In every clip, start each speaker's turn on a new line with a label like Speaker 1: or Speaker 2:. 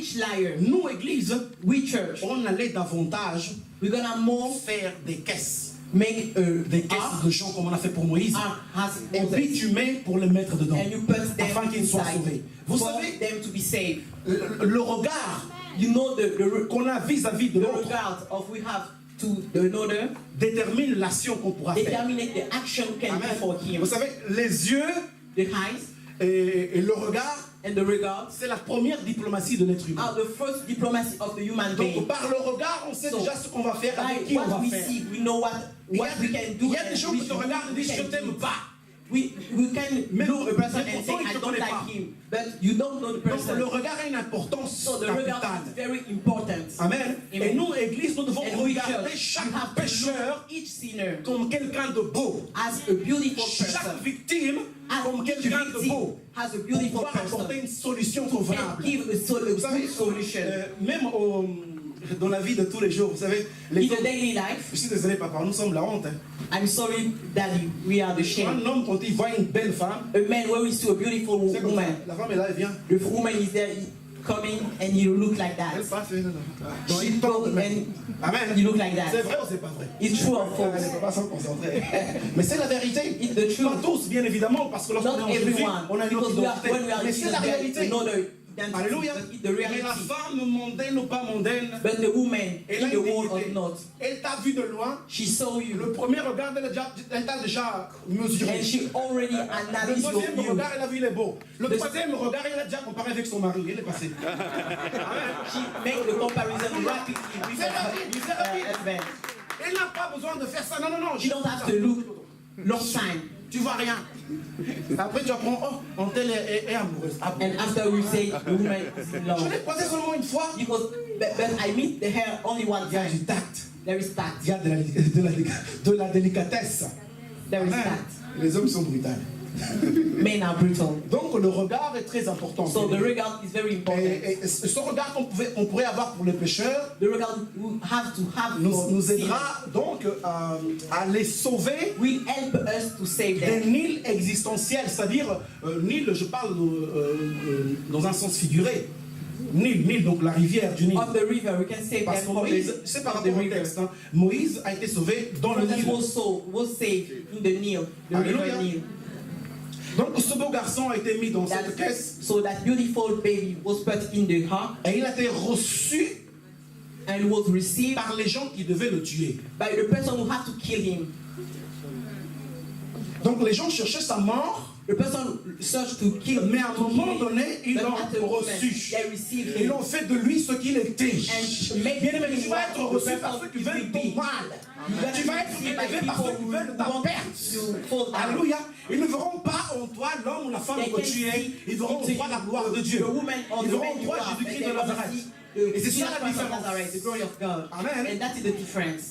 Speaker 1: each liar.
Speaker 2: Nous, Église,
Speaker 1: We church,
Speaker 2: on allait davantage
Speaker 1: we're gonna more
Speaker 2: faire des caisses.
Speaker 1: make
Speaker 2: Des caisses de gens comme on a fait pour Moïse.
Speaker 1: as
Speaker 2: Et puis tu mets pour les mettre dedans.
Speaker 1: and you put them
Speaker 2: Afin qu'ils soient
Speaker 1: inside
Speaker 2: sauvés. Vous
Speaker 1: for
Speaker 2: savez,
Speaker 1: them to be saved.
Speaker 2: le regard
Speaker 1: You know
Speaker 2: qu'on a vis-à-vis de
Speaker 1: the
Speaker 2: l'autre
Speaker 1: regard of we have to the another
Speaker 2: détermine l'action qu'on pourra faire.
Speaker 1: determine the action can be
Speaker 2: Amen.
Speaker 1: for him.
Speaker 2: Vous savez, les yeux
Speaker 1: The eyes
Speaker 2: et le regard,
Speaker 1: and the regard
Speaker 2: c'est la première diplomatie de l'être humain.
Speaker 1: are the first diplomacy of the human being.
Speaker 2: Donc par le regard, on sait
Speaker 1: So,
Speaker 2: déjà ce qu'on va faire,
Speaker 1: By
Speaker 2: avec qui on
Speaker 1: what
Speaker 2: va
Speaker 1: we
Speaker 2: faire.
Speaker 1: see, we know what we can do.
Speaker 2: Il y a des
Speaker 1: and
Speaker 2: gens
Speaker 1: we
Speaker 2: qui te regardent et
Speaker 1: we
Speaker 2: disent je
Speaker 1: can
Speaker 2: t'aime
Speaker 1: do.
Speaker 2: pas.
Speaker 1: We can
Speaker 2: Mais
Speaker 1: look a person
Speaker 2: mais
Speaker 1: and say
Speaker 2: pourtant, il
Speaker 1: I
Speaker 2: te
Speaker 1: don't
Speaker 2: connaît
Speaker 1: like
Speaker 2: pas.
Speaker 1: him, but you don't know the
Speaker 2: Donc
Speaker 1: person.
Speaker 2: le regard a une importance
Speaker 1: So the regard
Speaker 2: capitale.
Speaker 1: is very important.
Speaker 2: Amen. Et
Speaker 1: Amen.
Speaker 2: nous, Église, nous devons
Speaker 1: And we
Speaker 2: regarder
Speaker 1: church,
Speaker 2: chaque
Speaker 1: you have to
Speaker 2: pécheur
Speaker 1: look each sinner
Speaker 2: comme quelqu'un de beau.
Speaker 1: as a beautiful
Speaker 2: Chaque
Speaker 1: person.
Speaker 2: victime
Speaker 1: As
Speaker 2: comme
Speaker 1: each
Speaker 2: quelqu'un de
Speaker 1: victim
Speaker 2: beau.
Speaker 1: has a
Speaker 2: Pour
Speaker 1: beautiful
Speaker 2: pouvoir apporter
Speaker 1: person.
Speaker 2: une solution
Speaker 1: And
Speaker 2: convenable.
Speaker 1: give a
Speaker 2: Vous savez,
Speaker 1: good solution.
Speaker 2: même dans la vie de tous les jours, vous savez, les
Speaker 1: In the
Speaker 2: hommes,
Speaker 1: daily life,
Speaker 2: je suis désolé papa, nous sommes la honte. Hein.
Speaker 1: I'm sorry, Daddy, we are the shame.
Speaker 2: Un homme, quand il voit une belle femme,
Speaker 1: A man where we see a beautiful
Speaker 2: c'est comme ça,
Speaker 1: woman,
Speaker 2: la femme est là, elle vient.
Speaker 1: the woman is there coming and you look like that.
Speaker 2: Elle passe, non.
Speaker 1: She
Speaker 2: il parle de
Speaker 1: goes
Speaker 2: même.
Speaker 1: and
Speaker 2: Amen.
Speaker 1: you look like that.
Speaker 2: C'est vrai ou c'est pas vrai?
Speaker 1: It's true or
Speaker 2: Les
Speaker 1: false.
Speaker 2: papas sont concentrés. Mais c'est la vérité.
Speaker 1: It's the truth.
Speaker 2: Pas tous, bien évidemment, parce que lorsqu'on est
Speaker 1: Not
Speaker 2: en Jésus,
Speaker 1: everyone.
Speaker 2: on a une autre
Speaker 1: Because
Speaker 2: identité.
Speaker 1: when we are
Speaker 2: Mais
Speaker 1: in
Speaker 2: c'est
Speaker 1: Jesus,
Speaker 2: la
Speaker 1: there is
Speaker 2: réalité.
Speaker 1: another identity.
Speaker 2: Alléluia.
Speaker 1: But it's the
Speaker 2: Mais la
Speaker 1: reality.
Speaker 2: femme mondaine ou pas mondaine,
Speaker 1: But the woman
Speaker 2: elle a
Speaker 1: in the
Speaker 2: une
Speaker 1: world
Speaker 2: dignité.
Speaker 1: or not,
Speaker 2: Elle t'a vu de loin.
Speaker 1: she saw you
Speaker 2: Le premier regard, elle t'a déjà mesuré.
Speaker 1: and she already
Speaker 2: Le
Speaker 1: analyzed
Speaker 2: deuxième
Speaker 1: you.
Speaker 2: regard, elle a vu, il est beau. Le
Speaker 1: The-
Speaker 2: troisième regard, elle a déjà comparé avec son mari. Elle est passée.
Speaker 1: She made the comparison rapidly with her husband.
Speaker 2: Elle n'a pas besoin de faire ça. Non, non, non.
Speaker 1: She don't have to look long time.
Speaker 2: Tu vois rien. Après, tu apprends, oh, Antel est amoureuse. Ah bon?
Speaker 1: And after we say the woman is in
Speaker 2: Je
Speaker 1: love.
Speaker 2: l'ai croisé seulement une fois.
Speaker 1: Because, but I meet the hair only one
Speaker 2: Il y a du
Speaker 1: time.
Speaker 2: tact.
Speaker 1: There is tact.
Speaker 2: Il y a de la délicatesse.
Speaker 1: There is
Speaker 2: Amen.
Speaker 1: tact.
Speaker 2: Les hommes sont brutaux.
Speaker 1: Men are brutal.
Speaker 2: Donc le regard est très important.
Speaker 1: So the regard is very important.
Speaker 2: Et ce regard qu'on pourrait avoir pour les pécheurs
Speaker 1: The regard we have to have for
Speaker 2: nous
Speaker 1: sinners
Speaker 2: aidera donc à les sauver
Speaker 1: will help us to save
Speaker 2: des
Speaker 1: them.
Speaker 2: Nils existentiels, c'est-à-dire Nil, je parle dans un sens figuré. Nil, donc la rivière du Nil.
Speaker 1: Of the river, we can save
Speaker 2: Parce
Speaker 1: them
Speaker 2: que
Speaker 1: from
Speaker 2: Moïse,
Speaker 1: the,
Speaker 2: c'est par
Speaker 1: from the
Speaker 2: rapport au
Speaker 1: river.
Speaker 2: texte, hein, Moïse a été sauvé dans le
Speaker 1: Moses
Speaker 2: Nil.
Speaker 1: was saved in the Nile, the river
Speaker 2: Alléluia.
Speaker 1: Nile.
Speaker 2: Donc ce beau garçon a été mis dans cette
Speaker 1: That,
Speaker 2: caisse
Speaker 1: so that beautiful baby was put in the heart
Speaker 2: et il a été reçu
Speaker 1: and was received
Speaker 2: par les gens qui devaient le tuer.
Speaker 1: by the person who had to kill him.
Speaker 2: Donc les gens cherchaient sa mort,
Speaker 1: The person searched to kill
Speaker 2: mais à un moment
Speaker 1: him.
Speaker 2: donné, ils
Speaker 1: But
Speaker 2: l'ont
Speaker 1: at the moment,
Speaker 2: reçu.
Speaker 1: they received
Speaker 2: Ils
Speaker 1: him.
Speaker 2: ont fait de lui ce qu'il était.
Speaker 1: And made
Speaker 2: Bien aimé,
Speaker 1: him
Speaker 2: tu vas être
Speaker 1: what
Speaker 2: reçu
Speaker 1: the
Speaker 2: par ceux qui
Speaker 1: person
Speaker 2: veulent
Speaker 1: he
Speaker 2: ton
Speaker 1: will be.
Speaker 2: mal. Tu vas être élevé par ceux qui veulent ta
Speaker 1: want
Speaker 2: perte.
Speaker 1: you fall down.
Speaker 2: Alléluia. Ils ne verront pas en toi l'homme ou la femme
Speaker 1: They
Speaker 2: que
Speaker 1: can
Speaker 2: tu es.
Speaker 1: see
Speaker 2: Ils verront en
Speaker 1: into
Speaker 2: toi la
Speaker 1: you
Speaker 2: gloire de Dieu.
Speaker 1: the woman or
Speaker 2: Ils
Speaker 1: the
Speaker 2: verront
Speaker 1: man
Speaker 2: en
Speaker 1: you
Speaker 2: toi
Speaker 1: are,
Speaker 2: Jésus-Christ
Speaker 1: but
Speaker 2: de
Speaker 1: they want to
Speaker 2: Nazareth.
Speaker 1: see
Speaker 2: Et c'est
Speaker 1: the
Speaker 2: ça la
Speaker 1: Christ of
Speaker 2: différence.
Speaker 1: Nazareth, the glory of God.
Speaker 2: Amen.
Speaker 1: And that is the difference.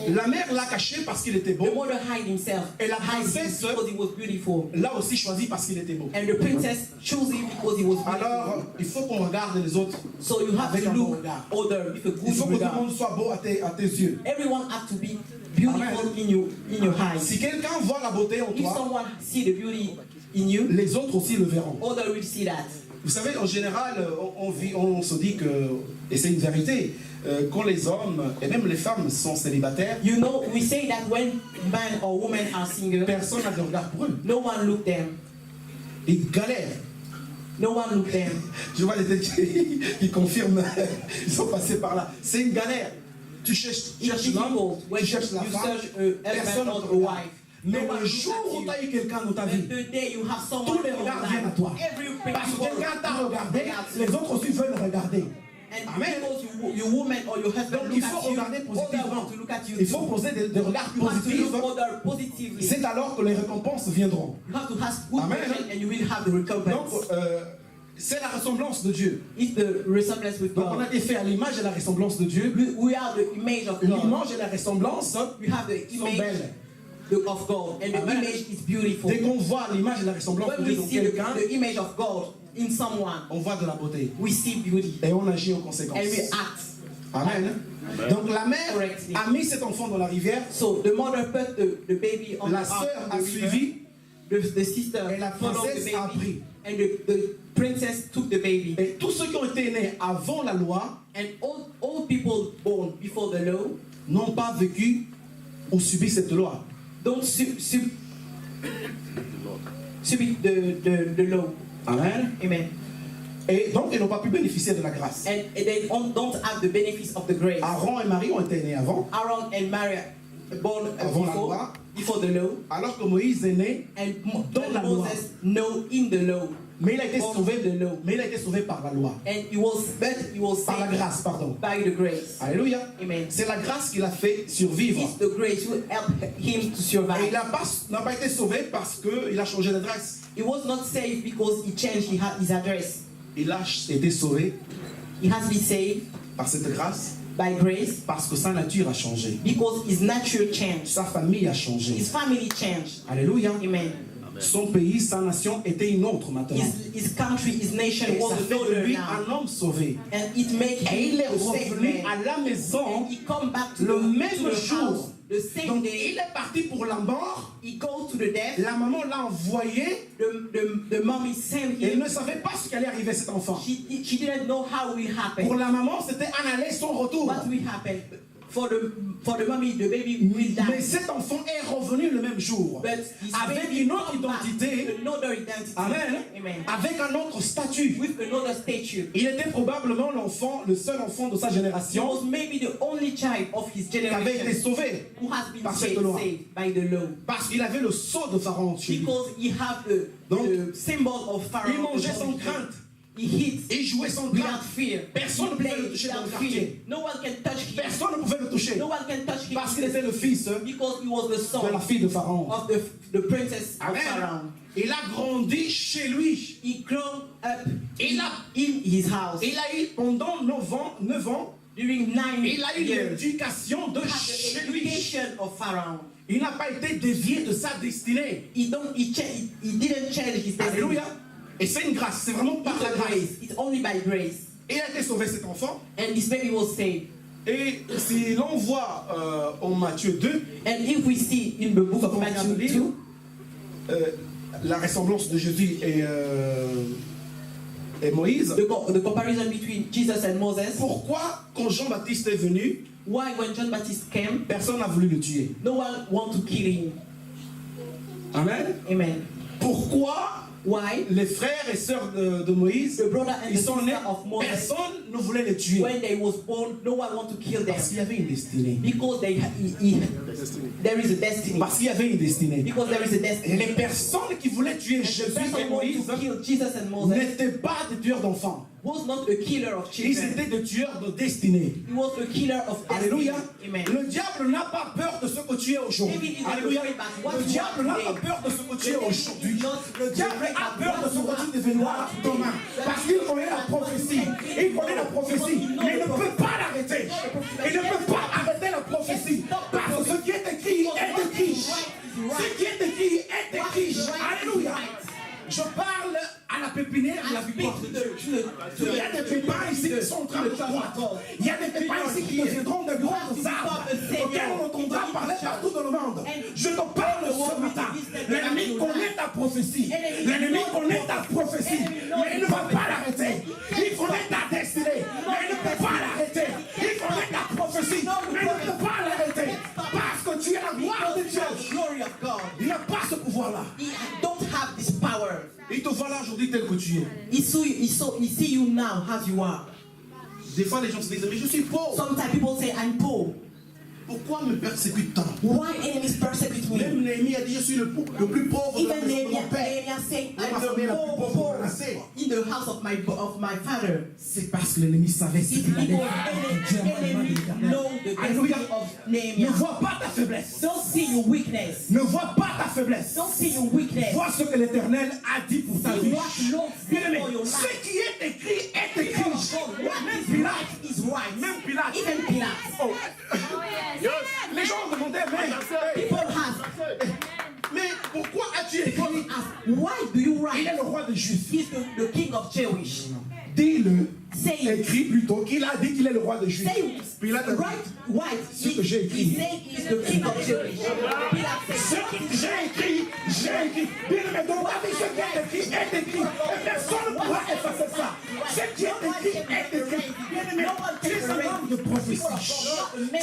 Speaker 2: La mère l'a caché parce qu'il était
Speaker 1: The
Speaker 2: beau.
Speaker 1: mother hide himself,
Speaker 2: Et la
Speaker 1: hide him
Speaker 2: princesse
Speaker 1: because he was beautiful.
Speaker 2: l'a aussi choisi parce qu'il était beau.
Speaker 1: And the princess chose him because he was beautiful.
Speaker 2: Alors, il faut qu'on regarde les autres.
Speaker 1: So you have
Speaker 2: avec
Speaker 1: to
Speaker 2: un bon
Speaker 1: look
Speaker 2: regard.
Speaker 1: other with a
Speaker 2: Il faut
Speaker 1: good
Speaker 2: que tout le
Speaker 1: regard.
Speaker 2: monde soit beau à tes yeux.
Speaker 1: Everyone has to be beautiful
Speaker 2: Amen.
Speaker 1: in your eyes.
Speaker 2: Si quelqu'un voit la beauté en
Speaker 1: If
Speaker 2: toi,
Speaker 1: someone see the beauty in you,
Speaker 2: les autres aussi le verront.
Speaker 1: other will see that.
Speaker 2: Vous savez, en général, on se dit que, et c'est une vérité, quand les hommes et même les femmes sont célibataires,
Speaker 1: You know, we say that when man or woman are single,
Speaker 2: personne n'a de regard pour eux.
Speaker 1: no one look them.
Speaker 2: Ils galèrent.
Speaker 1: No one look them.
Speaker 2: Je vois les têtes qui confirment, ils sont passés par là. C'est une galère. Tu cherches
Speaker 1: It's
Speaker 2: l'homme,
Speaker 1: difficult when
Speaker 2: tu cherches la
Speaker 1: you
Speaker 2: femme,
Speaker 1: search a
Speaker 2: personne
Speaker 1: husband
Speaker 2: ne
Speaker 1: or
Speaker 2: te
Speaker 1: a
Speaker 2: regarde.
Speaker 1: wife.
Speaker 2: Mais
Speaker 1: No one
Speaker 2: le
Speaker 1: looks
Speaker 2: jour où
Speaker 1: at
Speaker 2: tu
Speaker 1: you.
Speaker 2: as eu quelqu'un dans ta
Speaker 1: But
Speaker 2: vie,
Speaker 1: the day you have someone
Speaker 2: tous les
Speaker 1: in your
Speaker 2: regards viennent à
Speaker 1: life,
Speaker 2: toi.
Speaker 1: every
Speaker 2: Parce que
Speaker 1: people
Speaker 2: quelqu'un t'a regardé,
Speaker 1: regards you.
Speaker 2: les autres aussi veulent regarder.
Speaker 1: And
Speaker 2: Amen.
Speaker 1: because your woman or your husband
Speaker 2: Donc
Speaker 1: look
Speaker 2: il faut
Speaker 1: at you,
Speaker 2: regarder
Speaker 1: others
Speaker 2: positivement.
Speaker 1: want to look at you
Speaker 2: Il faut
Speaker 1: too.
Speaker 2: poser des regards
Speaker 1: You have to
Speaker 2: positifs.
Speaker 1: look other positively.
Speaker 2: C'est alors que les récompenses viendront.
Speaker 1: You have to ask good
Speaker 2: Amen.
Speaker 1: question and you will have the
Speaker 2: Donc,
Speaker 1: recompense.
Speaker 2: c'est la ressemblance de Dieu.
Speaker 1: It's the resemblance with
Speaker 2: Donc, on a
Speaker 1: God.
Speaker 2: été fait à l'image et la ressemblance de Dieu.
Speaker 1: We are the image of God.
Speaker 2: L'image et la ressemblance
Speaker 1: We have the
Speaker 2: sont
Speaker 1: image
Speaker 2: belles.
Speaker 1: of God, and the
Speaker 2: Amen.
Speaker 1: image is beautiful.
Speaker 2: Dès qu'on voit l'image et la ressemblance de
Speaker 1: When
Speaker 2: Dieu
Speaker 1: we
Speaker 2: dans
Speaker 1: see
Speaker 2: quelqu'un,
Speaker 1: the image of God in someone,
Speaker 2: on voit de la beauté.
Speaker 1: we see beauty
Speaker 2: Et on agit en conséquence.
Speaker 1: and we act.
Speaker 2: Amen. Donc la mère
Speaker 1: Correctly.
Speaker 2: a mis cet enfant dans la rivière.
Speaker 1: So the mother put the baby on
Speaker 2: La
Speaker 1: the
Speaker 2: sœur
Speaker 1: ark
Speaker 2: a
Speaker 1: on the river.
Speaker 2: suivi
Speaker 1: The sister
Speaker 2: et la
Speaker 1: followed the
Speaker 2: princesse a
Speaker 1: baby,
Speaker 2: pris.
Speaker 1: And the princess took the baby.
Speaker 2: Et tous ceux qui ont été nés avant la loi
Speaker 1: And all people born before the law
Speaker 2: n'ont pas vécu ou subi cette loi.
Speaker 1: don't submit the law.
Speaker 2: Amen.
Speaker 1: Amen.
Speaker 2: Et donc, ils n'ont pas pu bénéficier de la grâce.
Speaker 1: And they don't have the benefits of the grace.
Speaker 2: Aaron et Marie ont été nés avant,
Speaker 1: Aaron and Mary born
Speaker 2: Avant la loi.
Speaker 1: before the law.
Speaker 2: alors que Moïse est né,
Speaker 1: And
Speaker 2: Dans la loi.
Speaker 1: Moses know in the law.
Speaker 2: mais il a été
Speaker 1: Born
Speaker 2: sauvé
Speaker 1: of the law.
Speaker 2: Mais il a été sauvé par la loi.
Speaker 1: And he was
Speaker 2: Par la
Speaker 1: saved
Speaker 2: grâce, pardon.
Speaker 1: by the grace.
Speaker 2: Alléluia.
Speaker 1: Amen.
Speaker 2: C'est la grâce qui l'a fait survivre.
Speaker 1: It's the grace who helped him to
Speaker 2: Et
Speaker 1: survive.
Speaker 2: il n'a pas été sauvé parce qu'il a changé d'adresse.
Speaker 1: He was not saved because he changed his address.
Speaker 2: Il a été sauvé
Speaker 1: He has been saved
Speaker 2: par cette grâce
Speaker 1: by grace
Speaker 2: parce que sa nature a changé.
Speaker 1: because his nature changed.
Speaker 2: Sa famille a changé.
Speaker 1: His family changed.
Speaker 2: Alléluia.
Speaker 1: Amen.
Speaker 2: Son pays, sa nation était une autre maintenant.
Speaker 1: His country, his nation
Speaker 2: Et
Speaker 1: was
Speaker 2: ça fait de
Speaker 1: another
Speaker 2: lui
Speaker 1: now.
Speaker 2: un homme sauvé.
Speaker 1: And it made
Speaker 2: Et
Speaker 1: him
Speaker 2: il est
Speaker 1: a saved
Speaker 2: revenu
Speaker 1: man.
Speaker 2: à la maison
Speaker 1: And he come back to
Speaker 2: le
Speaker 1: the,
Speaker 2: même
Speaker 1: to the
Speaker 2: jour.
Speaker 1: house the same
Speaker 2: Donc
Speaker 1: day.
Speaker 2: il est parti pour la mort.
Speaker 1: He go to the death.
Speaker 2: La maman l'a envoyé.
Speaker 1: The mommy sent
Speaker 2: Et il
Speaker 1: him.
Speaker 2: ne savait pas ce qui allait arriver à cet enfant.
Speaker 1: She didn't know how it will happen.
Speaker 2: Pour la maman, c'était un aller sans retour.
Speaker 1: What will happen? For the mommy, the baby will
Speaker 2: Mais
Speaker 1: die.
Speaker 2: cet enfant est revenu le même jour.
Speaker 1: But his
Speaker 2: Avec
Speaker 1: baby
Speaker 2: une autre
Speaker 1: come back
Speaker 2: identité.
Speaker 1: with another identity.
Speaker 2: Amen.
Speaker 1: Amen.
Speaker 2: Avec un autre statut.
Speaker 1: With another statue.
Speaker 2: Il était probablement le seul enfant de sa
Speaker 1: He
Speaker 2: génération
Speaker 1: was maybe the only child of his
Speaker 2: qui avait été
Speaker 1: generation
Speaker 2: sauvé
Speaker 1: who has been
Speaker 2: par cette
Speaker 1: saved
Speaker 2: loi.
Speaker 1: by the law.
Speaker 2: Parce qu'il avait le sceau de Pharaon chez lui.
Speaker 1: Because he had
Speaker 2: Donc,
Speaker 1: the symbol of Pharaoh.
Speaker 2: Il mangeait sans crainte.
Speaker 1: He hit
Speaker 2: Il jouait sans
Speaker 1: without
Speaker 2: crainte.
Speaker 1: fear.
Speaker 2: Personne
Speaker 1: He
Speaker 2: ne pouvait
Speaker 1: played
Speaker 2: le toucher dans le
Speaker 1: without fear.
Speaker 2: quartier.
Speaker 1: No one can touch him.
Speaker 2: Personne ne pouvait le toucher.
Speaker 1: No one can touch him.
Speaker 2: Parce qu'il était le fils de
Speaker 1: Because he was the son
Speaker 2: la fille de Pharaon.
Speaker 1: of the princess of
Speaker 2: Amen.
Speaker 1: Pharaoh.
Speaker 2: Il a grandi chez lui.
Speaker 1: He grown up
Speaker 2: Il a,
Speaker 1: in his house.
Speaker 2: il a eu pendant 9 ans,
Speaker 1: During 9
Speaker 2: il a eu
Speaker 1: years,
Speaker 2: l'éducation de
Speaker 1: he had
Speaker 2: chez
Speaker 1: the
Speaker 2: lui.
Speaker 1: education of Pharaoh.
Speaker 2: Il n'a pas été dévié de sa destinée.
Speaker 1: He didn't change his destiny.
Speaker 2: Alléluia. Et c'est une grâce, c'est vraiment par
Speaker 1: It's
Speaker 2: la
Speaker 1: a
Speaker 2: grâce.
Speaker 1: grace. It's only by grace.
Speaker 2: Et il a été sauvé cet enfant.
Speaker 1: And this baby was saved.
Speaker 2: Et si l'on voit en Matthieu 2,
Speaker 1: And if we see in the book of
Speaker 2: Comment on
Speaker 1: Matthew
Speaker 2: dit?
Speaker 1: 2,
Speaker 2: la ressemblance de Jésus et Moïse,
Speaker 1: the comparison between Jesus and Moses,
Speaker 2: pourquoi quand Jean-Baptiste est venu,
Speaker 1: why when John Baptist came,
Speaker 2: personne n'a voulu le tuer?
Speaker 1: no one want to kill him.
Speaker 2: Amen.
Speaker 1: Amen.
Speaker 2: Pourquoi
Speaker 1: Why?
Speaker 2: les frères et sœurs de Moïse,
Speaker 1: The brother and the
Speaker 2: ils sont nés,
Speaker 1: sister of Moses,
Speaker 2: personne ne voulait les tuer?
Speaker 1: when they was born, no one want to kill them.
Speaker 2: Parce qu'il y avait une destinée.
Speaker 1: Because there is a destiny.
Speaker 2: Parce qu'il y avait une destinée.
Speaker 1: Because there is a
Speaker 2: Et
Speaker 1: destiny.
Speaker 2: les personnes qui voulaient tuer
Speaker 1: And the
Speaker 2: Jésus et
Speaker 1: person
Speaker 2: Moïse
Speaker 1: want to kill Jesus and Moses
Speaker 2: n'étaient pas des tueurs d'enfants.
Speaker 1: was not a killer of
Speaker 2: Ils
Speaker 1: children.
Speaker 2: étaient des tueurs de destinée.
Speaker 1: He was a killer of destiny.
Speaker 2: Alléluia.
Speaker 1: Amen.
Speaker 2: Le diable n'a pas peur de ce que tu es aujourd'hui.
Speaker 1: David is
Speaker 2: Alléluia.
Speaker 1: afraid about what
Speaker 2: Le
Speaker 1: you
Speaker 2: diable
Speaker 1: are
Speaker 2: n'a
Speaker 1: today.
Speaker 2: pas peur de ce que tu es
Speaker 1: The devil
Speaker 2: aujourd'hui.
Speaker 1: is not
Speaker 2: Le diable
Speaker 1: afraid
Speaker 2: a
Speaker 1: about
Speaker 2: peur de
Speaker 1: what
Speaker 2: ce
Speaker 1: you
Speaker 2: que tu
Speaker 1: are
Speaker 2: deviendras
Speaker 1: today.
Speaker 2: demain. Parce qu'il connaît la prophétie. Il connaît la prophétie. Mais il ne peut pas l'arrêter. Il ne peut pas arrêter la prophétie. Parce que ce qui est écrit est écrit. Ce qui est écrit est écrit. Alléluia. Je parle à la pépinière de la victoire de Dieu. Il y a des pépins ici qui sont en train de croître. Il y a des pépins ici qui deviendront de grands arbres auxquels on entendra parler partout dans le monde. Je te parle ce matin. L'ennemi connaît ta prophétie. L'ennemi connaît ta prophétie. Mais il ne va pas l'arrêter. Il connaît ta destinée. Mais il ne peut pas l'arrêter. Il connaît ta prophétie. Mais il ne peut pas l'arrêter. Parce que tu es la gloire de Dieu.
Speaker 1: The glory of God.
Speaker 2: Il n'a pas ce pouvoir-là.
Speaker 1: He don't have this power.
Speaker 2: Il te voit là aujourd'hui tel que tu es.
Speaker 1: He see you now as you are.
Speaker 2: Des fois, les gens se disent, mais je suis pauvre.
Speaker 1: Sometimes people say, I'm poor.
Speaker 2: Pourquoi me persécute tant?
Speaker 1: Why enemies persecute me?
Speaker 2: Même Néhémie a dit, je suis le plus pauvre de la
Speaker 1: Even
Speaker 2: maison de mon
Speaker 1: Nehemiah
Speaker 2: père.
Speaker 1: said,
Speaker 2: Ma
Speaker 1: I'm
Speaker 2: famille est
Speaker 1: the
Speaker 2: la plus pauvre
Speaker 1: poor
Speaker 2: de Manassé.
Speaker 1: in the house of my father.
Speaker 2: C'est parce que l'ennemi savait ce
Speaker 1: It's
Speaker 2: qu'il allait
Speaker 1: because
Speaker 2: faire.
Speaker 1: enemy know the
Speaker 2: Alléluia.
Speaker 1: destiny of
Speaker 2: Ne
Speaker 1: Nehemiah.
Speaker 2: vois pas ta faiblesse.
Speaker 1: Don't see your weakness.
Speaker 2: Ne vois pas ta faiblesse.
Speaker 1: Don't see your weakness.
Speaker 2: Vois ce que l'Éternel a dit pour ta
Speaker 1: See
Speaker 2: vie.
Speaker 1: what Lord
Speaker 2: Bien
Speaker 1: said
Speaker 2: aimé,
Speaker 1: for your life.
Speaker 2: ce qui est écrit est écrit.
Speaker 1: God, what
Speaker 2: Même
Speaker 1: is
Speaker 2: Pilate,
Speaker 1: right is right.
Speaker 2: même Pilate.
Speaker 1: Even Pilate.
Speaker 2: Oh. Les gens demandaient,
Speaker 1: People have.
Speaker 2: mais pourquoi as-tu écrit?
Speaker 1: People ask, why do you
Speaker 2: Il est
Speaker 1: write?
Speaker 2: le roi des Juifs.
Speaker 1: He's the king of Jewish.
Speaker 2: Dis-le.
Speaker 1: Say it.
Speaker 2: Écrit plutôt qu'il a dit qu'il est le roi des Juifs.
Speaker 1: Say
Speaker 2: Pilate a dit,
Speaker 1: right, white.
Speaker 2: Ce que j'ai écrit.
Speaker 1: He said he's the king of Jewish. Pilate
Speaker 2: ce
Speaker 1: said,
Speaker 2: que j'ai écrit, j'ai écrit. Bien aimé, dans la vie, ce qui est écrit est écrit. Et personne ne pourra effacer ça. Ce qui est écrit est écrit. Bien aimé, tu es un homme de prophétie.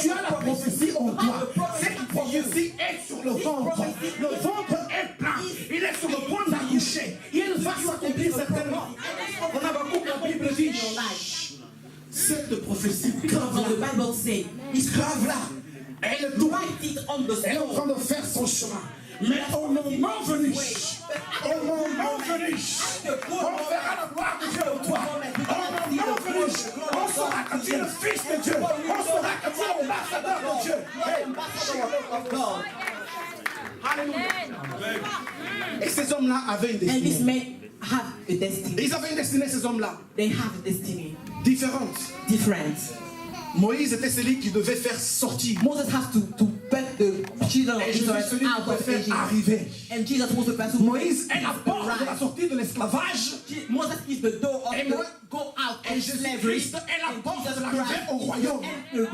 Speaker 2: Tu as la prophétie en toi. Cette prophétie est sur le ventre. Le ventre est plein. Il est sur le point d'accoucher. Il va s'accomplir certainement. On a beaucoup de la Bible dit. Cette prophétie, grave là. Elle est en train de faire son chemin. Mais au moment venu, on verra la gloire de Dieu en toi. Au moment venu, on saura que tu es le Fils de Dieu. On saura que tu es l'ambassadeur de Dieu. Alléluia. Et ces hommes-là avaient une
Speaker 1: And these
Speaker 2: destinée.
Speaker 1: men have a destiny.
Speaker 2: Ils avaient une destinée, ces hommes-là,
Speaker 1: They have a destiny.
Speaker 2: différente.
Speaker 1: Different.
Speaker 2: Moïse était celui qui devait faire sortir.
Speaker 1: Moses has to bring the children of
Speaker 2: Et Jésus est
Speaker 1: Israel
Speaker 2: celui qui
Speaker 1: out
Speaker 2: devait
Speaker 1: of
Speaker 2: faire
Speaker 1: Egypt.
Speaker 2: arriver.
Speaker 1: And Jesus was the person who
Speaker 2: Moïse est la porte de la sortie de l'esclavage.
Speaker 1: Moses is the door of
Speaker 2: Et
Speaker 1: the
Speaker 2: Mo-
Speaker 1: go out
Speaker 2: Et
Speaker 1: of slavery.
Speaker 2: Jésus-Christ est la
Speaker 1: And
Speaker 2: porte
Speaker 1: Jesus
Speaker 2: de l'arrivée
Speaker 1: Christ
Speaker 2: au royaume.
Speaker 1: is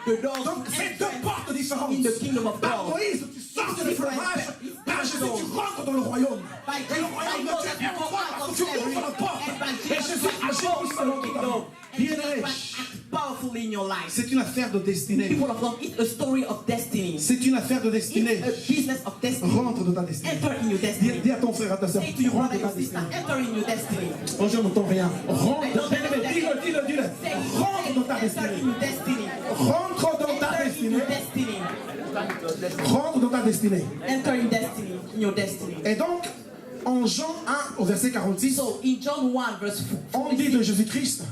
Speaker 1: the door
Speaker 2: Donc c'est deux portes différentes.
Speaker 1: in the kingdom of
Speaker 2: Par
Speaker 1: God.
Speaker 2: Moïse, tu sors de l'esclavage. Par Jésus, tu rentres dans le royaume. Et le royaume de Dieu est en toi parce que tu ouvres la porte. Et Jésus agit puissamment dans ta vie. Bien-aimé,
Speaker 1: Powerfully in your life.
Speaker 2: c'est une affaire de destinée.
Speaker 1: People of God, it's a story of destiny.
Speaker 2: C'est une affaire de destinée.
Speaker 1: It's a business of destiny.
Speaker 2: Rentre dans ta destinée.
Speaker 1: Enter in your destiny.
Speaker 2: Dis à ton frère, à ta soeur,
Speaker 1: Say to your
Speaker 2: rentre
Speaker 1: brother
Speaker 2: dans
Speaker 1: and
Speaker 2: ta
Speaker 1: sister,
Speaker 2: destinée.
Speaker 1: enter in your destiny.
Speaker 2: Oh, je n'entends rien. Rentre.
Speaker 1: Say,
Speaker 2: Dis-le. Rentre dans ta
Speaker 1: enter
Speaker 2: destinée.
Speaker 1: in your destiny.
Speaker 2: Rentre dans ta
Speaker 1: Enter in
Speaker 2: destinée.
Speaker 1: your destiny.
Speaker 2: Rentre dans ta destinée.
Speaker 1: Enter in destiny, in your destiny.
Speaker 2: Et donc, en Jean 1, au verset 46,
Speaker 1: So in John 1 verse
Speaker 2: on dit
Speaker 1: 4,
Speaker 2: de Jésus-Christ,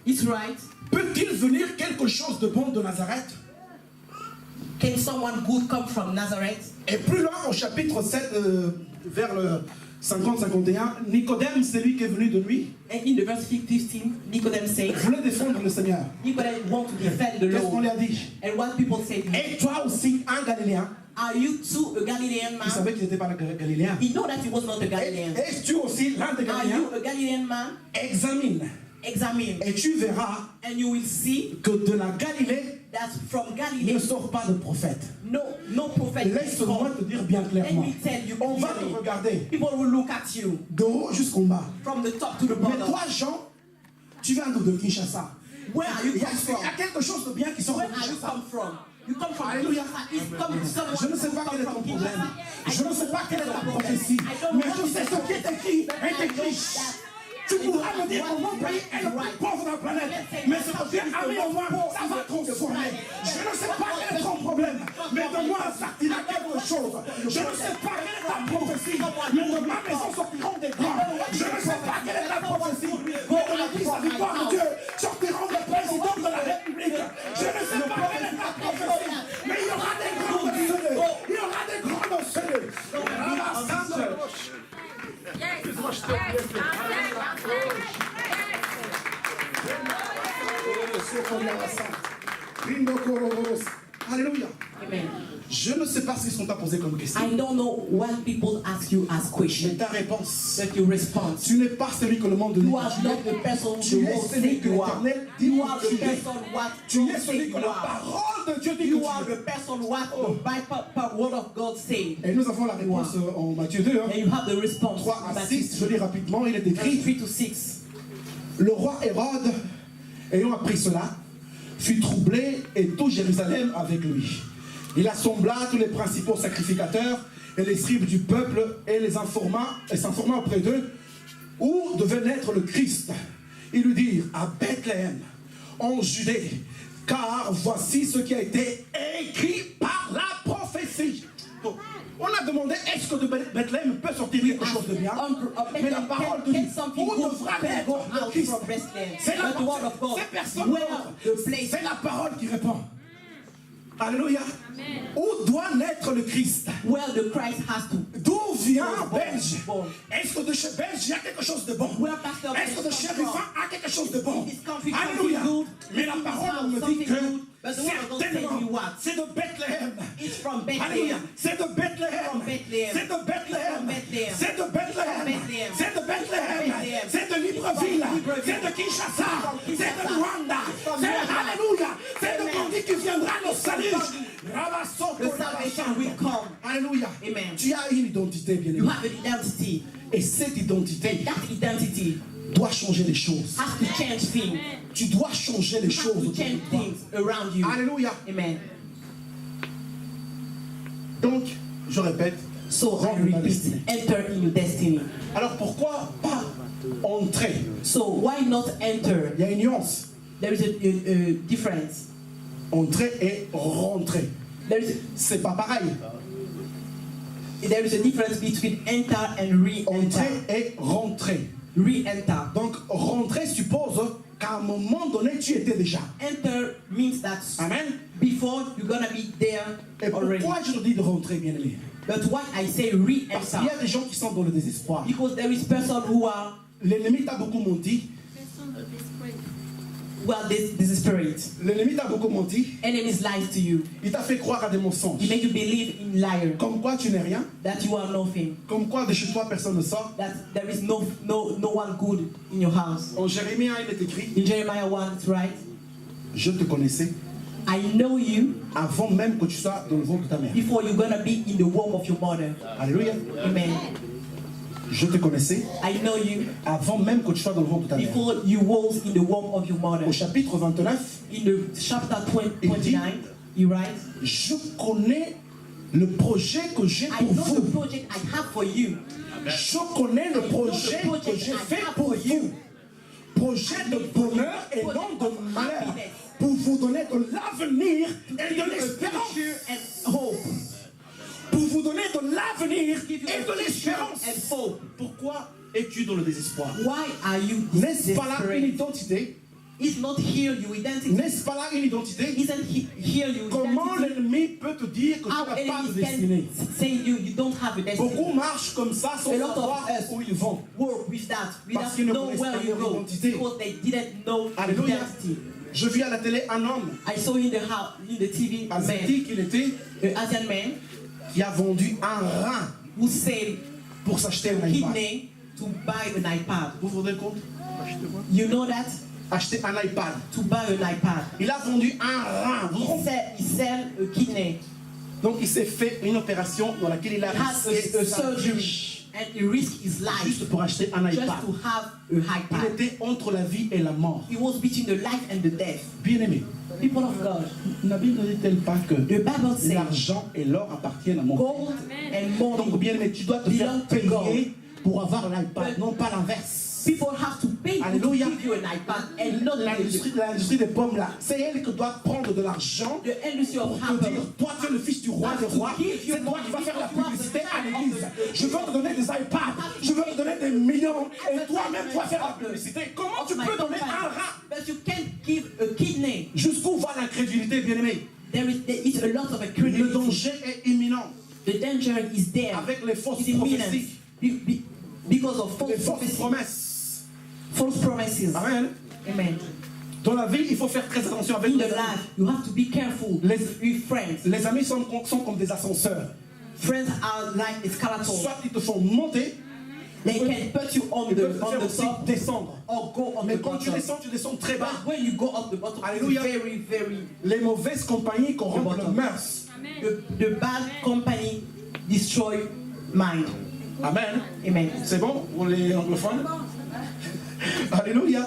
Speaker 1: it's right.
Speaker 2: peut-il venir quelque chose de bon de Nazareth?
Speaker 1: Can someone good come from Nazareth?
Speaker 2: Et plus loin, au chapitre 7, vers le 50-51, Nicodème, c'est lui qui est venu de lui,
Speaker 1: And in the verse 15, Nicodemus said,
Speaker 2: voulait défendre le Seigneur.
Speaker 1: Nicodemus want to defend the
Speaker 2: Qu'est-ce qu'on
Speaker 1: Lord.
Speaker 2: lui a dit?
Speaker 1: And what people say to him,
Speaker 2: Et toi aussi, un Galiléen.
Speaker 1: are you too a Galilean
Speaker 2: Il
Speaker 1: man?
Speaker 2: savait qu'il n'était pas un Galiléen.
Speaker 1: He know that he was not a Galilean.
Speaker 2: Es-tu aussi l'un des
Speaker 1: Are
Speaker 2: Galiléens?
Speaker 1: you a Galilean man?
Speaker 2: Examine.
Speaker 1: Examine.
Speaker 2: Et tu verras
Speaker 1: And you will see
Speaker 2: que de la Galilée
Speaker 1: that from
Speaker 2: ne
Speaker 1: Galilee,
Speaker 2: sort pas de prophète.
Speaker 1: no prophet is
Speaker 2: Laisse-moi
Speaker 1: called.
Speaker 2: te dire bien
Speaker 1: Let
Speaker 2: clairement.
Speaker 1: me tell you
Speaker 2: On va te
Speaker 1: clearly.
Speaker 2: regarder
Speaker 1: People will look at you
Speaker 2: de haut jusqu'en bas.
Speaker 1: from the top to the
Speaker 2: Mais
Speaker 1: bottom.
Speaker 2: toi, Jean, tu viens de Kinshasa.
Speaker 1: Where are you
Speaker 2: Il y
Speaker 1: come from?
Speaker 2: a quelque chose de bien qui sort de
Speaker 1: Where are you
Speaker 2: Kinshasa.
Speaker 1: come from? You come from
Speaker 2: Alléluia.
Speaker 1: It's come someone
Speaker 2: Je ne sais pas
Speaker 1: who
Speaker 2: quel est
Speaker 1: come
Speaker 2: ton
Speaker 1: from
Speaker 2: problème.
Speaker 1: Kinshasa.
Speaker 2: Je ne sais pas quelle est ta prophétie. Mais je sais ce qui est écrit est écrit. Tu pourras me dire que mon pays est le plus pauvre de la planète. Mais ce que Dieu a mis en moi, ça va transformer. Je ne sais pas quel est ton problème. Mais de moi, ça il a quelque chose. Je ne sais pas quelle est ta prophétie. Mais de ma maison sortiront des grands. Je ne sais pas quelle est ta prophétie. Mais de l'église la victoire de Dieu sortiront des présidents de la République. Je ne sais pas quelle est ta prophétie. Mais il y aura des grands de ceux. Il y aura des grands de ceux. Alléluia.
Speaker 1: Amen.
Speaker 2: Je ne sais pas ce qu'on t'a posé comme question.
Speaker 1: I don't know what people ask you as
Speaker 2: Mais
Speaker 1: questions,
Speaker 2: ta réponse,
Speaker 1: but you respond.
Speaker 2: tu n'es pas celui que le monde dit.
Speaker 1: You are not the person
Speaker 2: Tu
Speaker 1: the
Speaker 2: es
Speaker 1: world
Speaker 2: celui
Speaker 1: say
Speaker 2: que
Speaker 1: you are.
Speaker 2: l'Éternel dit
Speaker 1: You are
Speaker 2: que
Speaker 1: the
Speaker 2: tu es.
Speaker 1: person what
Speaker 2: Tu
Speaker 1: God
Speaker 2: es
Speaker 1: say
Speaker 2: celui que
Speaker 1: you
Speaker 2: la
Speaker 1: are.
Speaker 2: parole de Dieu dit
Speaker 1: You
Speaker 2: que
Speaker 1: are
Speaker 2: tu
Speaker 1: the person what the Bible word of God say.
Speaker 2: es. Et nous avons la réponse en Matthieu 2,
Speaker 1: And you have the response.
Speaker 2: 3 à
Speaker 1: Matthew
Speaker 2: 6. Je lis rapidement, il est
Speaker 1: verse
Speaker 2: écrit.
Speaker 1: 3 to 6.
Speaker 2: Le roi Hérode, ayant appris cela, fut troublé et tout Jérusalem avec lui. Il assembla tous les principaux sacrificateurs et les scribes du peuple et s'informa auprès d'eux où devait naître le Christ. Ils lui dirent à Bethléem, en Judée, car voici ce qui a été écrit par la prophétie. Donc, on a demandé est-ce que de Bethléem peut sortir quelque chose de bien, mais la parole de Dieu, où devra naître le Christ? C'est la parole, c'est personne d'autre. C'est la parole qui répond. Alléluia. Où doit naître le Christ?
Speaker 1: Where the Christ has to.
Speaker 2: D'où vient Belge? Est-ce que de chez Belge il y a quelque chose de bon?
Speaker 1: Where Pastor
Speaker 2: Est-ce que de chez Rufin a quelque chose de bon?
Speaker 1: This country
Speaker 2: Alléluia.
Speaker 1: something good.
Speaker 2: Mais la parole me dit que
Speaker 1: But the word of God says you
Speaker 2: certainement
Speaker 1: what?
Speaker 2: c'est de Bethléem.
Speaker 1: It's from
Speaker 2: Alléluia.
Speaker 1: Bethlehem.
Speaker 2: C'est de Bethléem.
Speaker 1: From Bethlehem.
Speaker 2: C'est de Bethléhem.
Speaker 1: From Bethlehem.
Speaker 2: C'est de Bethléhem.
Speaker 1: Bethlehem.
Speaker 2: C'est de Bethléhem.
Speaker 1: Bethlehem.
Speaker 2: C'est de Libreville.
Speaker 1: From Libreville.
Speaker 2: C'est de Kinshasa.
Speaker 1: From
Speaker 2: C'est
Speaker 1: Kinshasa.
Speaker 2: de Rwanda.
Speaker 1: From
Speaker 2: C'est
Speaker 1: Rwanda.
Speaker 2: Alléluia. C'est de
Speaker 1: Amen.
Speaker 2: Gandhi qui viendra le salut.
Speaker 1: the salvation will come.
Speaker 2: Alléluia.
Speaker 1: Amen.
Speaker 2: Tu as une identité, bien
Speaker 1: You
Speaker 2: aimé.
Speaker 1: have an identity.
Speaker 2: Et cette identité
Speaker 1: That identity
Speaker 2: doit changer les choses.
Speaker 1: has to change things.
Speaker 2: Tu dois changer les
Speaker 1: Has
Speaker 2: choses
Speaker 1: to
Speaker 2: autour
Speaker 1: change
Speaker 2: de toi.
Speaker 1: things around you.
Speaker 2: Alléluia.
Speaker 1: Amen.
Speaker 2: Donc, je répète,
Speaker 1: So I
Speaker 2: rentre dans ta
Speaker 1: repeat,
Speaker 2: destinée.
Speaker 1: enter in your destiny.
Speaker 2: Alors pourquoi pas entrer?
Speaker 1: So why not enter?
Speaker 2: Il y a une nuance.
Speaker 1: There is a difference.
Speaker 2: Entrer et rentrer.
Speaker 1: There is
Speaker 2: C'est pas pareil.
Speaker 1: a difference between enter and re-enter.
Speaker 2: Entrer et rentrer.
Speaker 1: Re-enter.
Speaker 2: Donc, rentrer suppose qu'à un moment donné, tu étais déjà.
Speaker 1: Enter means that
Speaker 2: Amen.
Speaker 1: before you're gonna be there
Speaker 2: Et
Speaker 1: already.
Speaker 2: pourquoi je te dis de rentrer, bien aimé?
Speaker 1: But why I say
Speaker 2: Parce qu'il y
Speaker 1: re-enter?
Speaker 2: a des gens qui sont dans le désespoir.
Speaker 1: Because there is person who are
Speaker 2: L'ennemi t'a beaucoup menti.
Speaker 1: desperate.
Speaker 2: L'ennemi t'a beaucoup menti.
Speaker 1: Enemies lies to you.
Speaker 2: Il t'a fait croire à des mensonges.
Speaker 1: He make you believe in liar.
Speaker 2: Comme quoi tu n'es rien.
Speaker 1: That you are nothing.
Speaker 2: Comme quoi de chez toi personne ne sort.
Speaker 1: That there is no one good in your house.
Speaker 2: En Jérémie 1, il est écrit,
Speaker 1: In Jeremiah 1, it's right.
Speaker 2: je te connaissais
Speaker 1: I know you
Speaker 2: avant même que tu sois dans le ventre de ta mère.
Speaker 1: before you're gonna be in the womb of your mother.
Speaker 2: Alléluia.
Speaker 1: Amen.
Speaker 2: Je te connaissais
Speaker 1: I know you
Speaker 2: avant même que tu sois dans le ventre de ta mère.
Speaker 1: before you was in the womb of your mother.
Speaker 2: Au chapitre 29,
Speaker 1: In the chapter 29, he writes,
Speaker 2: je connais le projet que j'ai
Speaker 1: I
Speaker 2: pour
Speaker 1: know the
Speaker 2: vous.
Speaker 1: project I have for you.
Speaker 2: Je connais le projet que j'ai fait pour vous. Projet de bonheur et non de malheur. Pour vous donner de l'avenir et de l'espérance.
Speaker 1: And hope.
Speaker 2: Pour vous donner de l'avenir et
Speaker 1: Give you
Speaker 2: de
Speaker 1: a
Speaker 2: l'espérance.
Speaker 1: future and hope.
Speaker 2: Pourquoi es-tu dans le désespoir?
Speaker 1: Why are you
Speaker 2: N'est-ce pas là une
Speaker 1: desperate?
Speaker 2: identité?
Speaker 1: Is not here your identity.
Speaker 2: N'est-ce pas là une identité?
Speaker 1: Isn't here your
Speaker 2: Comment
Speaker 1: identity?
Speaker 2: l'ennemi peut te dire que tu
Speaker 1: How
Speaker 2: n'as pas de
Speaker 1: enemies
Speaker 2: destinée?
Speaker 1: can say you don't have a destiny.
Speaker 2: Beaucoup marchent comme ça sans
Speaker 1: A lot of
Speaker 2: savoir
Speaker 1: us
Speaker 2: où ils vont.
Speaker 1: work with that. We
Speaker 2: Parce
Speaker 1: don't
Speaker 2: qu'ils ne
Speaker 1: know
Speaker 2: connaissent
Speaker 1: where
Speaker 2: pas
Speaker 1: you
Speaker 2: leur
Speaker 1: go
Speaker 2: identité.
Speaker 1: because they didn't know
Speaker 2: Alléluia.
Speaker 1: identity.
Speaker 2: Je vis à la télé un homme
Speaker 1: I saw in the house, in the TV, a man,
Speaker 2: asiatique, il était,
Speaker 1: an Asian man
Speaker 2: qui a vendu un rein
Speaker 1: who said
Speaker 2: pour s'acheter un iPad.
Speaker 1: kidney to buy an iPad.
Speaker 2: Vous vous rendez compte?
Speaker 1: You know that?
Speaker 2: Acheter un iPad.
Speaker 1: To buy an iPad.
Speaker 2: Il a vendu un rein. Vous vous rendez compte?
Speaker 1: He sell a kidney.
Speaker 2: Donc il s'est fait une opération dans laquelle il a
Speaker 1: Has
Speaker 2: risqué
Speaker 1: a
Speaker 2: sa vie
Speaker 1: surgery and he risked his life
Speaker 2: juste pour acheter un
Speaker 1: just
Speaker 2: iPad.
Speaker 1: to have a
Speaker 2: Il
Speaker 1: iPad.
Speaker 2: était entre la vie et la mort.
Speaker 1: It was between the life and the death.
Speaker 2: Bien aimé,
Speaker 1: People of God,
Speaker 2: la Bible ne dit-elle pas que
Speaker 1: the Bible says
Speaker 2: l'argent et l'or appartiennent à mon Père?
Speaker 1: gold and money.
Speaker 2: Donc bien aimé, tu dois te faire
Speaker 1: belong to God.
Speaker 2: payer pour avoir l'iPad, non pas l'inverse.
Speaker 1: People have to pay you to
Speaker 2: Alléluia.
Speaker 1: give you an iPad and not
Speaker 2: L'industrie des pommes là, c'est elle qui doit prendre de l'argent
Speaker 1: the industry of
Speaker 2: pour te
Speaker 1: Apple.
Speaker 2: dire, toi tu es le fils du roi des rois, c'est toi qui vas faire la publicité à l'église. Je veux te donner des iPads, je veux te donner des millions, et toi-même tu vas faire la publicité. Comment tu peux donner un rein?
Speaker 1: But you can't give a kidney.
Speaker 2: Jusqu'où va l'incrédulité, bien aimé?
Speaker 1: There is a lot of
Speaker 2: Le
Speaker 1: incredulity.
Speaker 2: danger est imminent
Speaker 1: The danger is there.
Speaker 2: avec les fausses
Speaker 1: It's imminent.
Speaker 2: prophéties,
Speaker 1: Because of
Speaker 2: les
Speaker 1: false
Speaker 2: fausses
Speaker 1: prophecies.
Speaker 2: promesses.
Speaker 1: False promises.
Speaker 2: Amen.
Speaker 1: Amen.
Speaker 2: Dans la vie, il faut faire très attention avec
Speaker 1: In
Speaker 2: les
Speaker 1: the
Speaker 2: amis.
Speaker 1: life, you have to be careful with friends.
Speaker 2: Les amis sont comme des ascenseurs.
Speaker 1: Friends are like escalators.
Speaker 2: Soit ils te font monter,
Speaker 1: They can put you on
Speaker 2: ils peuvent
Speaker 1: the
Speaker 2: te faire aussi
Speaker 1: top
Speaker 2: descendre.
Speaker 1: or go on
Speaker 2: Mais
Speaker 1: the
Speaker 2: quand tu
Speaker 1: bottom.
Speaker 2: descends très bas.
Speaker 1: But when you go up the bottom, it's
Speaker 2: Alléluia.
Speaker 1: very.
Speaker 2: Les mauvaises compagnies corrompent
Speaker 1: The
Speaker 2: le
Speaker 1: bottom.
Speaker 2: mœurs.
Speaker 1: The bad company destroy mind.
Speaker 2: Amen.
Speaker 1: Amen.
Speaker 2: C'est bon pour les anglophones? Alléluia.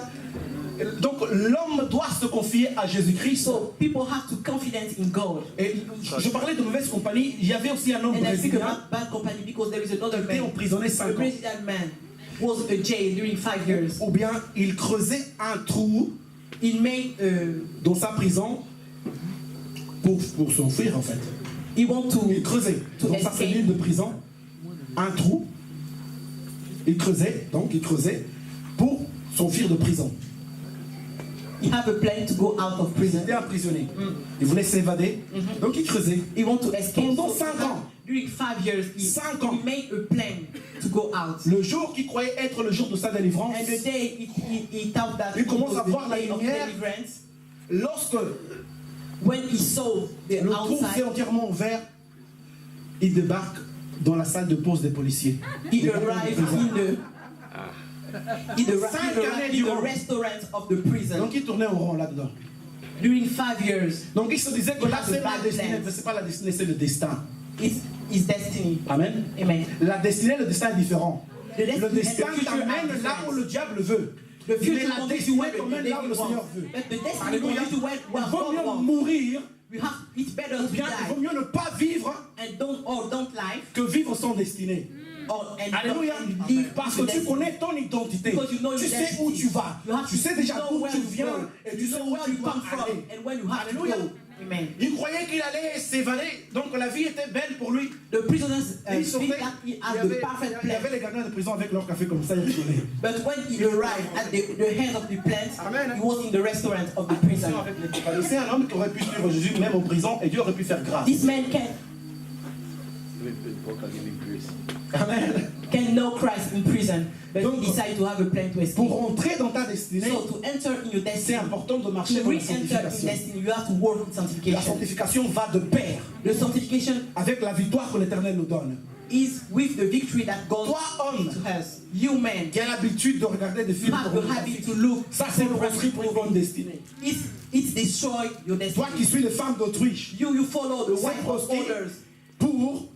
Speaker 2: Donc l'homme doit se confier à Jésus-Christ.
Speaker 1: So people have to confidence in God.
Speaker 2: Et je parlais de mauvaises compagnies. Il y avait aussi un homme
Speaker 1: And I speak
Speaker 2: brésilien
Speaker 1: about bad company because there is another
Speaker 2: qui était
Speaker 1: man.
Speaker 2: emprisonné
Speaker 1: A
Speaker 2: 5 ans.
Speaker 1: Brazilian man was a jail during 5 years.
Speaker 2: Ou bien il creusait un trou
Speaker 1: He made
Speaker 2: dans sa prison pour s'enfuir en fait.
Speaker 1: he want to
Speaker 2: Il creusait dans sa
Speaker 1: escape.
Speaker 2: cellule de prison un trou. Il creusait pour s'enfuir de prison.
Speaker 1: he have a plan to go out of
Speaker 2: Il
Speaker 1: prison.
Speaker 2: était emprisonné. Il voulait s'évader. Donc il creusait.
Speaker 1: He want to escape.
Speaker 2: Pendant
Speaker 1: So
Speaker 2: 5 ans.
Speaker 1: During 5 years,
Speaker 2: 5 ans.
Speaker 1: he made a plan to go out.
Speaker 2: Le jour qu'il croyait être le jour de sa délivrance,
Speaker 1: And the day he thought that
Speaker 2: Il
Speaker 1: it
Speaker 2: commence
Speaker 1: was
Speaker 2: à voir
Speaker 1: the
Speaker 2: la
Speaker 1: day of
Speaker 2: lumière.
Speaker 1: deliverance,
Speaker 2: lorsque
Speaker 1: when he saw the
Speaker 2: le trou s'est
Speaker 1: outside,
Speaker 2: entièrement ouvert, il débarque dans la salle de pause des policiers.
Speaker 1: he
Speaker 2: Des
Speaker 1: arrived
Speaker 2: prisons.
Speaker 1: in the
Speaker 2: 5 années durant.
Speaker 1: restaurant of the prison.
Speaker 2: Donc il tournait en rond là-dedans.
Speaker 1: During 5 years,
Speaker 2: Donc il se disait que là c'est la destinée, c'est pas la destinée, c'est le destin.
Speaker 1: it's destiny.
Speaker 2: Amen.
Speaker 1: Amen.
Speaker 2: La destinée, le destin est différent.
Speaker 1: The destiny
Speaker 2: Le
Speaker 1: and the
Speaker 2: destin
Speaker 1: future are
Speaker 2: t'amène là où
Speaker 1: different.
Speaker 2: le diable veut.
Speaker 1: The
Speaker 2: Mais
Speaker 1: future
Speaker 2: la
Speaker 1: conduits you
Speaker 2: destinée
Speaker 1: where the
Speaker 2: t'emmène là où
Speaker 1: devil
Speaker 2: le Seigneur
Speaker 1: wants.
Speaker 2: veut.
Speaker 1: But the destiny
Speaker 2: Alléluia.
Speaker 1: conduits you where
Speaker 2: Il vaut
Speaker 1: God
Speaker 2: mieux
Speaker 1: wants.
Speaker 2: mourir,
Speaker 1: It's better to
Speaker 2: bien, il vaut
Speaker 1: die
Speaker 2: mieux ne pas vivre
Speaker 1: and don't live
Speaker 2: que vivre sans destinée. Alléluia.
Speaker 1: Live
Speaker 2: Parce que tu connais ton identité.
Speaker 1: Because you know
Speaker 2: Tu
Speaker 1: your
Speaker 2: sais
Speaker 1: destiny.
Speaker 2: où tu vas.
Speaker 1: You have
Speaker 2: Tu sais
Speaker 1: to
Speaker 2: déjà
Speaker 1: know
Speaker 2: d'où
Speaker 1: where
Speaker 2: tu
Speaker 1: you
Speaker 2: viens
Speaker 1: go.
Speaker 2: et tu
Speaker 1: You
Speaker 2: sais
Speaker 1: know
Speaker 2: où
Speaker 1: where
Speaker 2: tu
Speaker 1: you
Speaker 2: dois
Speaker 1: come from
Speaker 2: aller.
Speaker 1: and when you have
Speaker 2: Alléluia.
Speaker 1: to go. Amen.
Speaker 2: Il croyait qu'il allait s'évader, donc la vie était belle pour lui.
Speaker 1: The prisoners
Speaker 2: Et il sortait,
Speaker 1: think that he
Speaker 2: il y
Speaker 1: has the
Speaker 2: avait,
Speaker 1: perfect
Speaker 2: il y
Speaker 1: plan.
Speaker 2: avait les gardiens de prison avec leur café comme ça, ils rigolaient.
Speaker 1: But when he arrived at the hand of the plant,
Speaker 2: Amen.
Speaker 1: he was in the restaurant of the prison.
Speaker 2: C'est un homme qui aurait pu suivre Jésus même en prison et Dieu aurait pu faire grâce.
Speaker 1: This man
Speaker 2: Amen.
Speaker 1: can know Christ in prison, but
Speaker 2: Donc,
Speaker 1: he decided to have a plan to
Speaker 2: Pour
Speaker 1: escape.
Speaker 2: rentrer dans ta destinée,
Speaker 1: So to enter in your
Speaker 2: c'est
Speaker 1: destiny,
Speaker 2: important de marcher
Speaker 1: to
Speaker 2: dans la
Speaker 1: re-enter in
Speaker 2: sanctification.
Speaker 1: destiny, you have to work in
Speaker 2: La
Speaker 1: sanctification.
Speaker 2: sanctification va de pair
Speaker 1: The sanctification
Speaker 2: avec la victoire que l'Éternel nous donne.
Speaker 1: is with the victory that God
Speaker 2: Toi, homme,
Speaker 1: gives to us. You man,
Speaker 2: qui a l'habitude de regarder des films
Speaker 1: have the habit
Speaker 2: pornographiques,
Speaker 1: to look.
Speaker 2: ça c'est le proscrit pour une bonne destinée.
Speaker 1: It's destroy your
Speaker 2: Toi
Speaker 1: destiny.
Speaker 2: qui suis les femmes d'Autriche,
Speaker 1: You follow the
Speaker 2: c'est
Speaker 1: way of
Speaker 2: proscrit
Speaker 1: others.
Speaker 2: pour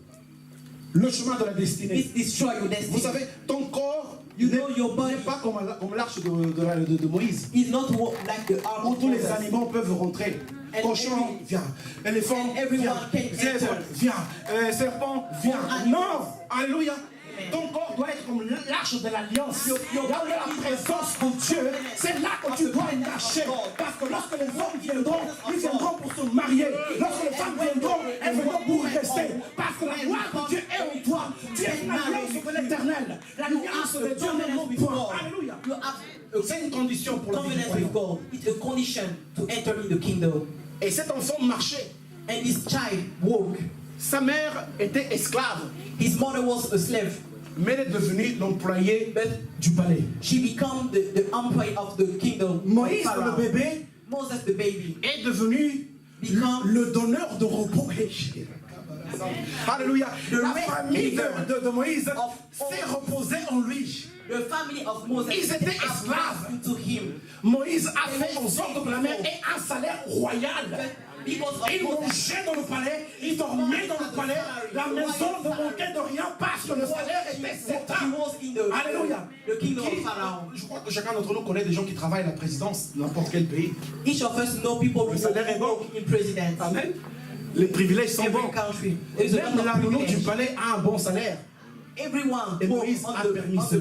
Speaker 2: le chemin de la destinée.
Speaker 1: It destroy your
Speaker 2: Vous
Speaker 1: destiny.
Speaker 2: savez, ton corps
Speaker 1: You
Speaker 2: n'est
Speaker 1: know your body
Speaker 2: pas comme l'arche de Moïse,
Speaker 1: is not like the arm
Speaker 2: où
Speaker 1: of
Speaker 2: tous les
Speaker 1: Moses.
Speaker 2: animaux peuvent rentrer.
Speaker 1: And
Speaker 2: Cochon, viens. Éléphant,
Speaker 1: and everyone
Speaker 2: viens.
Speaker 1: can
Speaker 2: Zèbre,
Speaker 1: enter.
Speaker 2: viens. Serpent, viens.
Speaker 1: All
Speaker 2: Non, alléluia.
Speaker 1: Amen.
Speaker 2: Ton corps doit être comme l'arche de l'alliance.
Speaker 1: Your
Speaker 2: Là où il y a la présence de Dieu, c'est là que tu dois cacher. Parce que lorsque les hommes viendront, ils viendront pour se marier. Lorsque les femmes viendront, elles viendront pour rester. Parce que la gloire de Dieu est en toi. Tu es l'alliance de l'Éternel. L'alliance de Dieu n'est non point. Alléluia.
Speaker 1: You have
Speaker 2: C'est une condition pour la vie du
Speaker 1: covenant with
Speaker 2: croyant.
Speaker 1: God. It's a condition to enter in the kingdom.
Speaker 2: Et cet enfant marchait.
Speaker 1: And this child walked.
Speaker 2: Sa mère était esclave,
Speaker 1: His mother was a slave,
Speaker 2: mais elle est devenue l'employée du palais.
Speaker 1: she became the employee of the kingdom.
Speaker 2: Moïse,
Speaker 1: of Pharaoh.
Speaker 2: le bébé,
Speaker 1: Moses, the baby,
Speaker 2: est devenu
Speaker 1: become
Speaker 2: le donneur de repos. Alléluia. La famille de Moïse s'est reposée en lui.
Speaker 1: the family of Moses.
Speaker 2: Ils étaient
Speaker 1: have
Speaker 2: esclaves.
Speaker 1: gone into him.
Speaker 2: Moïse a fait en sorte que la mère ait un salaire royal.
Speaker 1: Because of
Speaker 2: Il
Speaker 1: Moses,
Speaker 2: mangeait dans le palais, il dormait dans le palais. La maison ne manquait de rien parce que le salaire était
Speaker 1: he
Speaker 2: certain.
Speaker 1: was in the
Speaker 2: Alléluia.
Speaker 1: the kingdom of Pharaoh.
Speaker 2: Je crois que chacun d'entre nous connaît des gens qui travaillent à la présidence de n'importe quel pays.
Speaker 1: Each of us know people who
Speaker 2: Le salaire est bon.
Speaker 1: work in president.
Speaker 2: Amen. Les privilèges sont
Speaker 1: Every
Speaker 2: bons.
Speaker 1: country. There's a
Speaker 2: Même
Speaker 1: lot
Speaker 2: la
Speaker 1: of
Speaker 2: nounou du
Speaker 1: privilege.
Speaker 2: palais a un bon salaire.
Speaker 1: Everyone
Speaker 2: Et
Speaker 1: works
Speaker 2: Moïse
Speaker 1: on
Speaker 2: a
Speaker 1: the,
Speaker 2: permis
Speaker 1: on the
Speaker 2: cela.